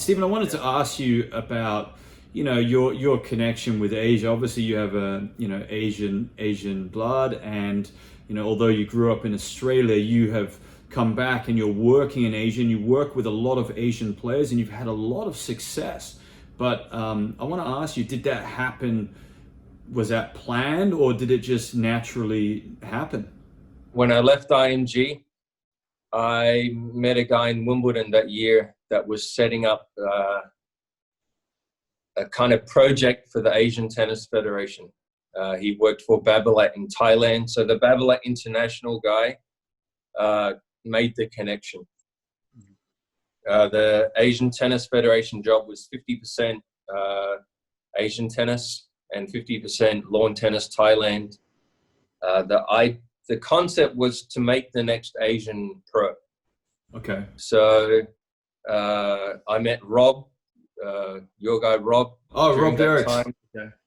Stephen, I wanted to ask you about, your connection with Asia. Obviously, you have a, Asian blood, and although you grew up in Australia, you have come back and you're working in Asia, and you work with a lot of Asian players, and you've had a lot of success. But I want to ask you, did that happen? Was that planned, or did it just naturally happen? When I left IMG, I met a guy in Wimbledon that year that was setting up a kind of project for the Asian Tennis Federation. He worked for Babolat in Thailand. So the Babolat international guy made the connection. The Asian Tennis Federation job was 50% Asian tennis and 50% lawn tennis Thailand. The concept was to make the next Asian pro. Okay. So I met Rob, your guy Rob. Oh, Rob Derricks.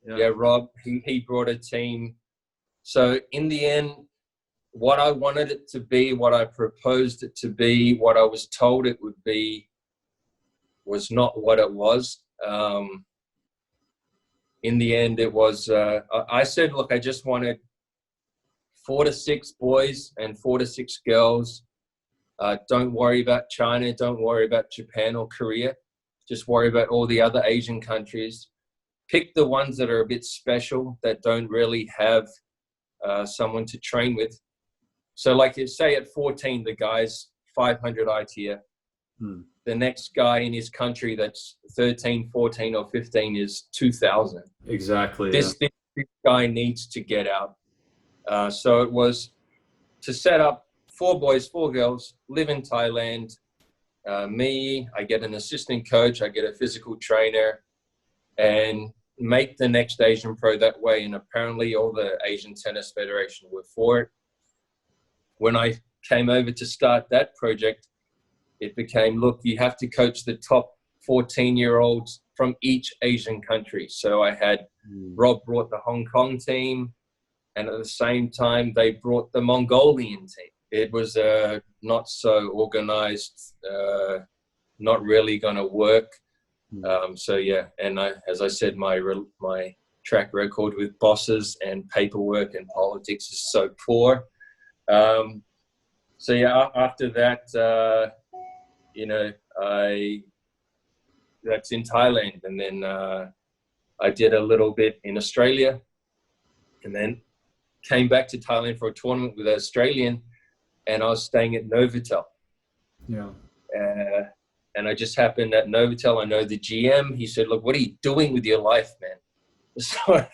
Yeah, Rob. He brought a team. So in the end, what I wanted it to be, what I proposed it to be, what I was told it would be, was not what it was. In the end, it was, I said, look, I just wanted 4 to 6 boys and 4 to 6 girls. Don't worry about China. Don't worry about Japan or Korea. Just worry about all the other Asian countries. Pick the ones that are a bit special, that don't really have someone to train with. So like you say, at 14, the guy's 500 ITF. The next guy in his country that's 13, 14 or 15 is 2,000. Exactly. This guy needs to get out. So it was to set up 4 boys, 4 girls, live in Thailand. I get an assistant coach, I get a physical trainer, and make the next Asian pro that way. And apparently all the Asian Tennis Federation were for it. When I came over to start that project, it became, look, you have to coach the top 14-year-olds from each Asian country. So I had Rob brought the Hong Kong team, and at the same time, they brought the Mongolian team. It was not so organized, not really going to work. So yeah, and as I said, my track record with bosses and paperwork and politics is so poor. So yeah, after that, that's in Thailand, and then I did a little bit in Australia, and then came back to Thailand for a tournament with an Australian, and I was staying at Novotel. Yeah. And I just happened at Novotel. I know the GM. He said, look, what are you doing with your life, man? So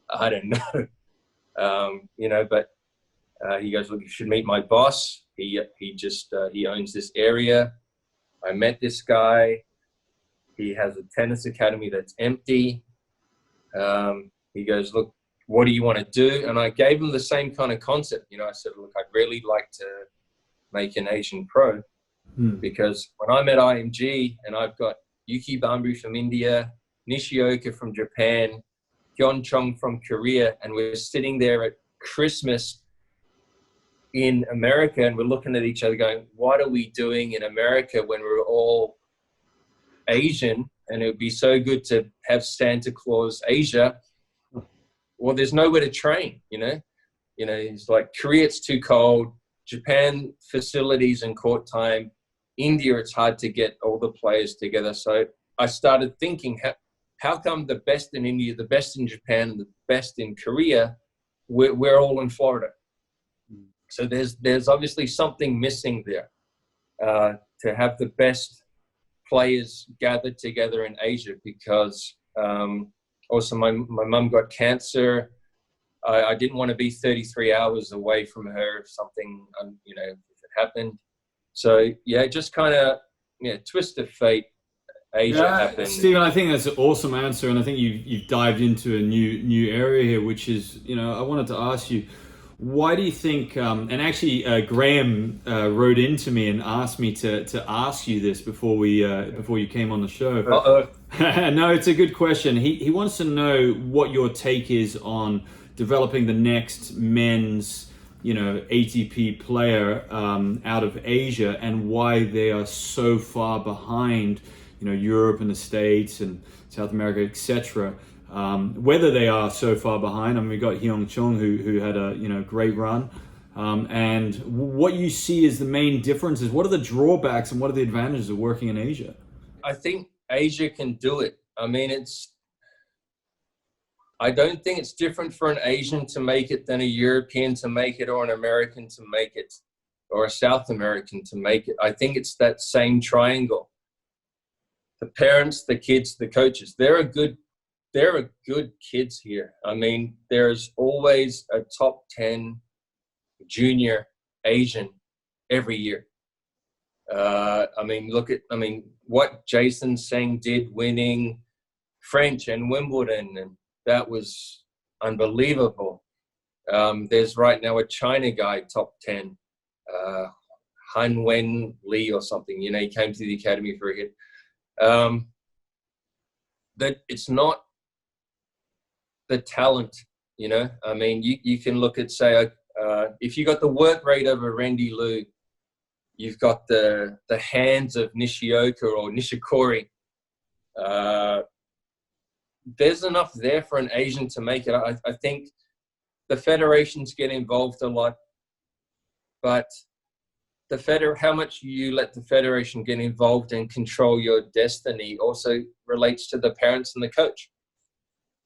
I don't know. But he goes, look, you should meet my boss. He owns this area. I met this guy. He has a tennis academy that's empty. He goes, look, what do you want to do? And I gave him the same kind of concept. I said, look, I'd really like to make an Asian pro, because when I'm at IMG and I've got Yuki Bambu from India, Nishioka from Japan, Hyun Chung from Korea, and we're sitting there at Christmas in America, and we're looking at each other going, what are we doing in America when we're all Asian? And it would be so good to have Santa Claus Asia. Well, there's nowhere to train, it's like Korea, it's too cold. Japan, facilities and court time. India, it's hard to get all the players together. So I started thinking, how come the best in India, the best in Japan, and the best in Korea, we're all in Florida? So there's obviously something missing there, to have the best players gathered together in Asia, because also my mum got cancer. I didn't want to be 33 hours away from her if something, if it happened. So yeah, just kind of, twist of fate. Asia happened. Stephen, I think that's an awesome answer, and I think you've dived into a new area here, which is, I wanted to ask you, why do you think, and actually Graham wrote into me and asked me to ask you this before you came on the show. No, it's a good question. He wants to know what your take is on developing the next men's, ATP player out of Asia, and why they are so far behind, Europe and the States and South America, etc. Whether they are so far behind, I mean, we got Hyung Chung who had a great run, and what you see is the main difference is what are the drawbacks and what are the advantages of working in Asia? I think Asia can do it. I mean, I don't think it's different for an Asian to make it than a European to make it, or an American to make it, or a South American to make it. I think it's that same triangle. The parents, the kids, the coaches, there are good kids here. I mean, there's always a top 10 junior Asian every year. What Jason Seng did, winning French and Wimbledon, and that was unbelievable. There's right now a China guy, top 10, Han Wen Li or something. He came to the academy for a hit. That it's not the talent, I mean, you can look at, say, if you got the work rate of a Randy Liu, you've got the hands of Nishioka or Nishikori. There's enough there for an Asian to make it. I think the federations get involved a lot, but how much you let the federation get involved and control your destiny also relates to the parents and the coach.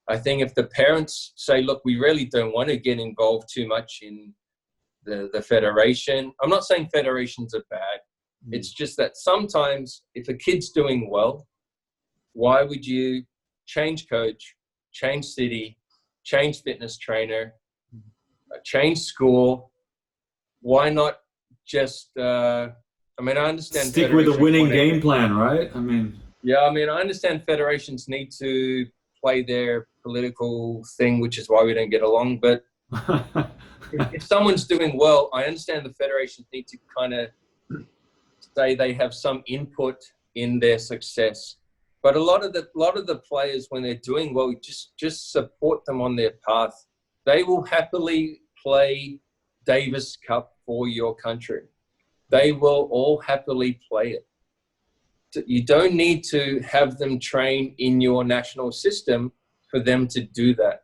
I think if the parents say, look, we really don't want to get involved too much in the federation. I'm not saying federations are bad. It's just that sometimes if a kid's doing well, why would you change coach, change city, change fitness trainer, change school? Why not just, I understand. Stick with a winning game plan, right? I understand federations need to play their political thing, which is why we don't get along. But if someone's doing well, I understand the federations need to kind of say they have some input in their success. But a lot of the players, when they're doing well, just support them on their path. They will happily play Davis Cup for your country. They will all happily play it. You don't need to have them train in your national system for them to do that.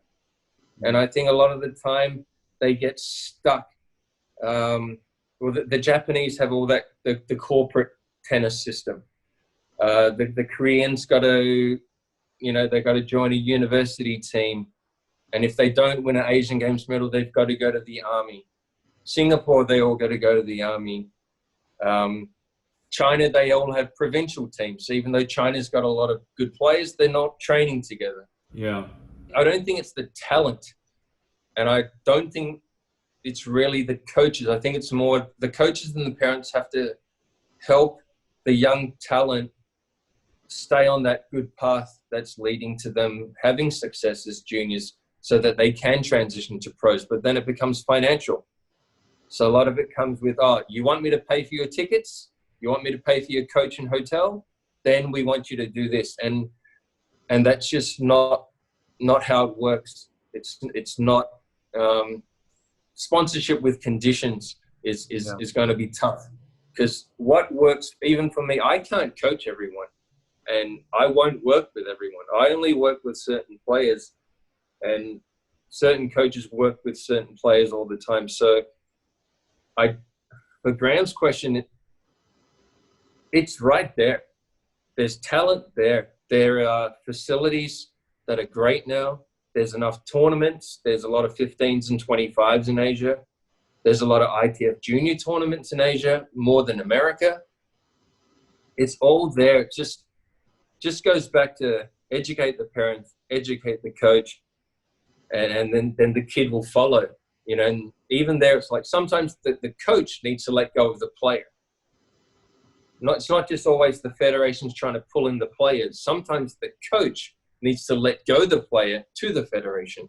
And I think a lot of the time they get stuck. The Japanese have all that, the corporate tennis system. The Koreans got to, they've got to join a university team. And if they don't win an Asian Games medal, they've got to go to the army. Singapore, they all got to go to the army. China, they all have provincial teams. Even though China's got a lot of good players, they're not training together. Yeah. I don't think it's the talent. And I don't think it's really the coaches. I think it's more the coaches and the parents have to help the young talent stay on that good path that's leading to them having success as juniors so that they can transition to pros. But then it becomes financial. So a lot of it comes with, you want me to pay for your tickets? You want me to pay for your coach and hotel? Then we want you to do this. And that's just not how it works. It's not, sponsorship with conditions is going to be tough, because what works, even for me, I can't coach everyone and I won't work with everyone. I only work with certain players, and certain coaches work with certain players all the time. So for Graham's question, it's right there. There's talent there. There are facilities that are great now. There's enough tournaments. There's a lot of 15s and 25s in Asia. There's a lot of ITF junior tournaments in Asia, more than America. It's all there. It just goes back to educate the parents, educate the coach, and then the kid will follow. And even there, it's like sometimes the coach needs to let go of the player. It's not just always the federation's trying to pull in the players. Sometimes the coach needs to let go the player to the federation.